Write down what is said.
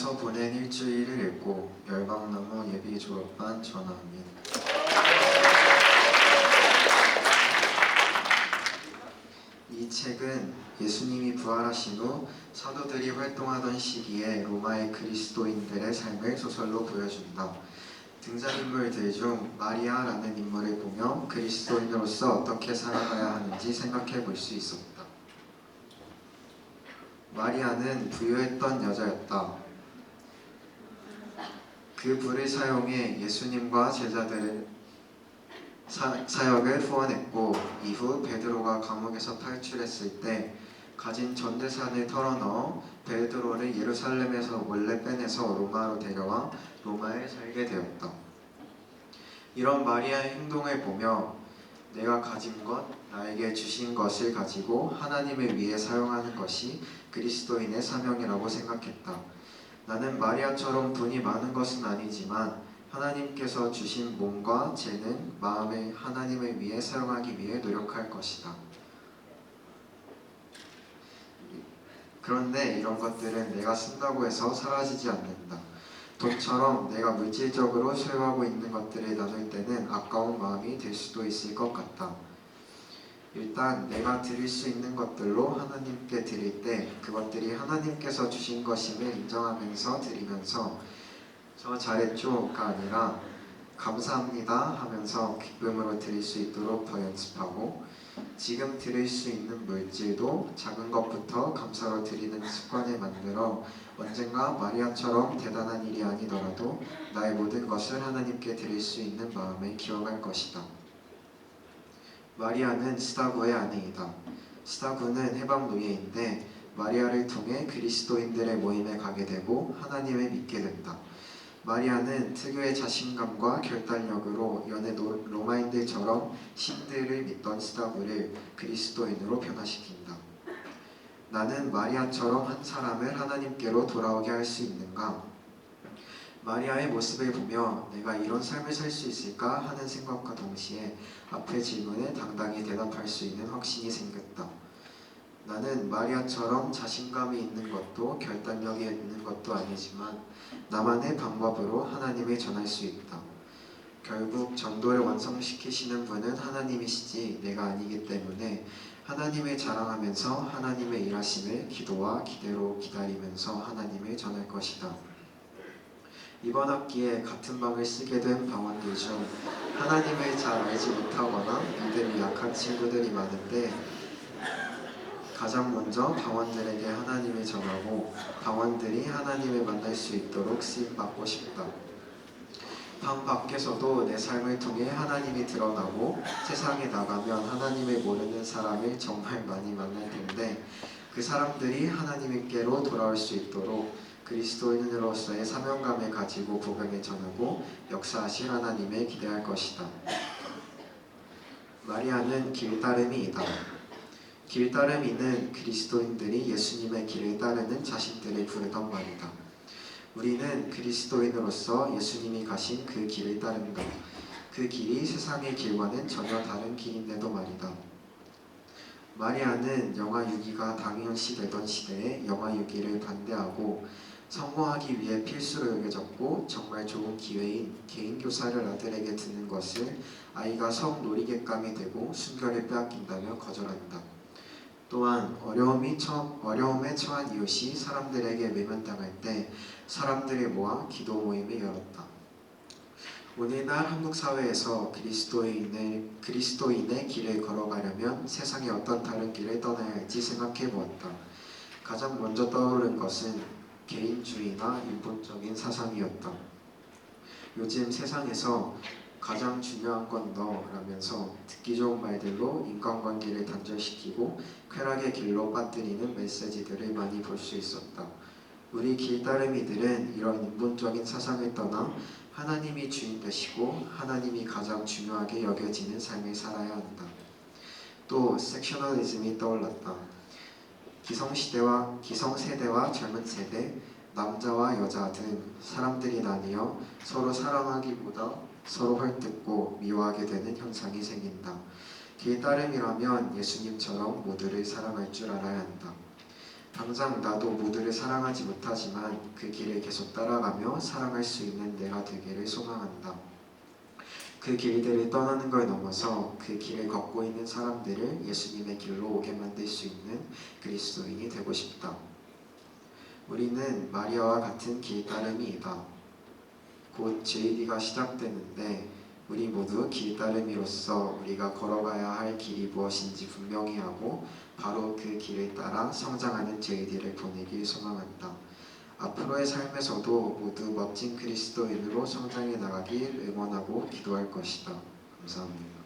로마서 보낸 일주일을 읽고 열방나무 예비 졸업반 전화합니다. 이 책은 예수님이 부활하신 후 사도들이 활동하던 시기에 로마의 그리스도인들의 삶을 소설로 보여준다. 등장인물들 중 마리아라는 인물을 보며 그리스도인으로서 어떻게 살아가야 하는지 생각해 볼 수 있었다. 마리아는 부유했던 여자였다. 그 부를 사용해 예수님과 제자들의 사역을 후원했고, 이후 베드로가 감옥에서 탈출했을 때 가진 전 재산을 털어넣어 베드로를 예루살렘에서 몰래 빼내서 로마로 데려와 로마에 살게 되었다. 이런 마리아의 행동을 보며 내가 가진 것, 나에게 주신 것을 가지고 하나님을 위해 사용하는 것이 그리스도인의 사명이라고 생각했다. 나는 마리아처럼 돈이 많은 것은 아니지만 하나님께서 주신 몸과 재능, 마음을 하나님을 위해 사용하기 위해 노력할 것이다. 그런데 이런 것들은 내가 쓴다고 해서 사라지지 않는다. 돈처럼 내가 물질적으로 소유하고 있는 것들을 나눌 때는 아까운 마음이 들 수도 있을 것 같다. 일단 내가 드릴 수 있는 것들로 하나님께 드릴 때 그것들이 하나님께서 주신 것임을 인정하면서 드리면서 저 잘했죠가 아니라 감사합니다 하면서 기쁨으로 드릴 수 있도록 더 연습하고, 지금 드릴 수 있는 물질도 작은 것부터 감사로 드리는 습관을 만들어 언젠가 마리아처럼 대단한 일이 아니더라도 나의 모든 것을 하나님께 드릴 수 있는 마음을 기억할 것이다. 마리아는 스다구의 아내이다. 스다구는 해방 노예인데 마리아를 통해 그리스도인들의 모임에 가게 되고 하나님을 믿게 된다. 마리아는 특유의 자신감과 결단력으로 연애 로마인들처럼 신들을 믿던 스다구를 그리스도인으로 변화시킨다. 나는 마리아처럼 한 사람을 하나님께로 돌아오게 할 수 있는가? 마리아의 모습을 보며 내가 이런 삶을 살 수 있을까 하는 생각과 동시에 앞의 질문에 당당히 대답할 수 있는 확신이 생겼다. 나는 마리아처럼 자신감이 있는 것도 결단력이 있는 것도 아니지만 나만의 방법으로 하나님을 전할 수 있다. 결국 전도를 완성시키시는 분은 하나님이시지 내가 아니기 때문에 하나님을 자랑하면서 하나님의 일하심을 기도와 기대로 기다리면서 하나님을 전할 것이다. 이번 학기에 같은 방을 쓰게 된 방원들 중 하나님을 잘 알지 못하거나 믿음이 약한 친구들이 많은데, 가장 먼저 방원들에게 하나님을 전하고 방원들이 하나님을 만날 수 있도록 쓰임받고 싶다. 방 밖에서도 내 삶을 통해 하나님이 드러나고 세상에 나가면 하나님을 모르는 사람을 정말 많이 만날 텐데, 그 사람들이 하나님께로 돌아올 수 있도록 그리스도인으로서의 사명감을 가지고 복음을 전하고 역사하실 하나님을 기대할 것이다. 마리아는 길따름이이다. 길따름이는 그리스도인들이 예수님의 길을 따르는 자신들을 부르던 말이다. 우리는 그리스도인으로서 예수님이 가신 그 길을 따른다. 그 길이 세상의 길과는 전혀 다른 길인데도 말이다. 마리아는 영아 유기가 당연시되던 시대에 영아 유기를 반대하고 성공하기 위해 필수로 여겨졌고 정말 좋은 기회인 개인교사를 아들에게 듣는 것을 아이가 성놀이객감이 되고 순결을 빼앗긴다며 거절한다. 또한 어려움에 처한 이웃이 사람들에게 외면당할 때 사람들을 모아 기도 모임을 열었다. 오늘날 한국 사회에서 그리스도인의 길을 걸어가려면 세상에 어떤 다른 길을 떠나야 할지 생각해 보았다. 가장 먼저 떠오른 것은 개인주의나 인본적인 사상이었다. 요즘 세상에서 가장 중요한 건 너라면서 듣기 좋은 말들로 인간관계를 단절시키고 쾌락의 길로 빠뜨리는 메시지들을 많이 볼 수 있었다. 우리 길따름이들은 이런 인본적인 사상을 떠나 하나님이 주인 되시고 하나님이 가장 중요하게 여겨지는 삶을 살아야 한다. 또 섹셔널리즘이 떠올랐다. 기성세대와 젊은 세대, 남자와 여자 등 사람들이 나뉘어 서로 사랑하기보다 서로 헐뜯고 미워하게 되는 현상이 생긴다. 길따름이라면 예수님처럼 모두를 사랑할 줄 알아야 한다. 당장 나도 모두를 사랑하지 못하지만 그 길을 계속 따라가며 사랑할 수 있는 내가 되기를 소망한다. 그 길들을 떠나는 걸 넘어서 그 길을 걷고 있는 사람들을 예수님의 길로 오게 만들 수 있는 그리스도인이 되고 싶다. 우리는 마리아와 같은 길따름이다. 곧 제2기가 시작되는데 우리 모두 길따름이로서 우리가 걸어가야 할 길이 무엇인지 분명히 하고 바로 그 길을 따라 성장하는 저희들을 보내길 소망한다. 앞으로의 삶에서도 모두 멋진 그리스도인으로 성장해 나가길 응원하고 기도할 것이다. 감사합니다.